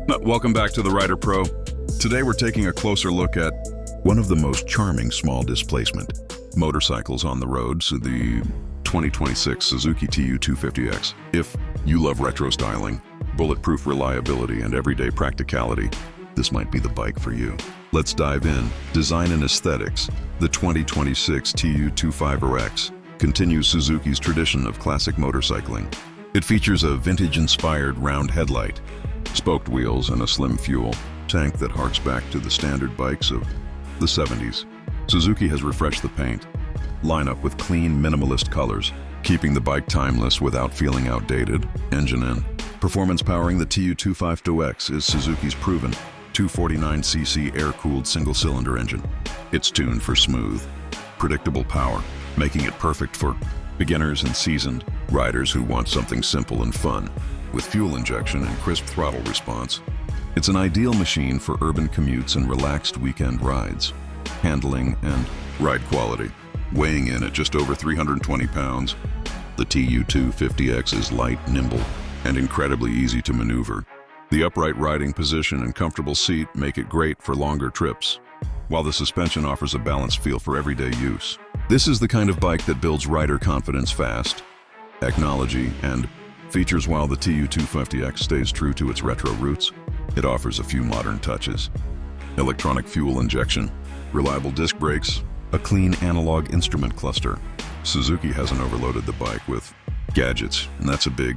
Welcome back to the Rider Pro. Today we're taking a closer look at one of the most charming small displacement motorcycles on the road, so the 2026 Suzuki TU250X. If you love retro styling, bulletproof reliability, and everyday practicality, this might be the bike for you. Let's dive in. Design and aesthetics. The 2026 TU250X continues Suzuki's tradition of classic motorcycling. It features a vintage-inspired round headlight, spoked wheels, and a slim fuel tank that harks back to the standard bikes of the 70s. Suzuki has refreshed the paint lineup with clean, minimalist colors, keeping the bike timeless without feeling outdated. Engine in. Performance powering the TU250X is Suzuki's proven 249cc air-cooled single-cylinder engine. It's tuned for smooth, predictable power, making it perfect for beginners and seasoned riders who want something simple and fun. With fuel injection and crisp throttle response, it's an ideal machine for urban commutes and relaxed weekend rides. Handling and ride quality. Weighing in at just over 320 pounds, the TU250X is light, nimble, and incredibly easy to maneuver. The upright riding position and comfortable seat make it great for longer trips, while the suspension offers a balanced feel for everyday use. This is the kind of bike that builds rider confidence fast, technology, and features. While the TU250X stays true to its retro roots, it offers a few modern touches. Electronic fuel injection, reliable disc brakes, a clean analog instrument cluster. Suzuki hasn't overloaded the bike with gadgets, and that's a big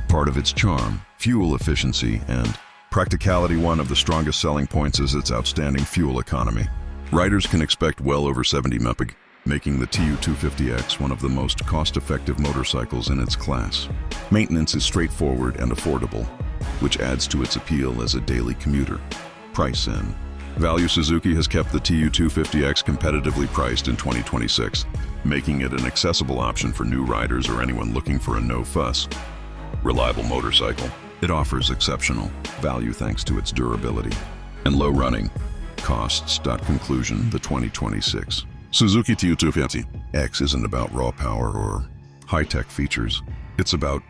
part of its charm. Fuel efficiency and practicality. One of the strongest selling points is its outstanding fuel economy. Riders can expect well over 70 mpg, making the TU250X one of the most cost-effective motorcycles in its class. Maintenance is straightforward and affordable, which adds to its appeal as a daily commuter. Price and value. Suzuki has kept the TU250X competitively priced in 2026, making it an accessible option for new riders or anyone looking for a no-fuss, reliable motorcycle. It offers exceptional value thanks to its durability and low running costs. Conclusion. The 2026 Suzuki TU250X isn't about raw power or high-tech features. It's about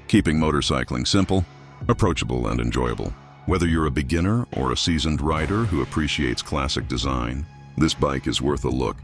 keeping motorcycling simple, approachable, and enjoyable. Whether you're a beginner or a seasoned rider who appreciates classic design, this bike is worth a look.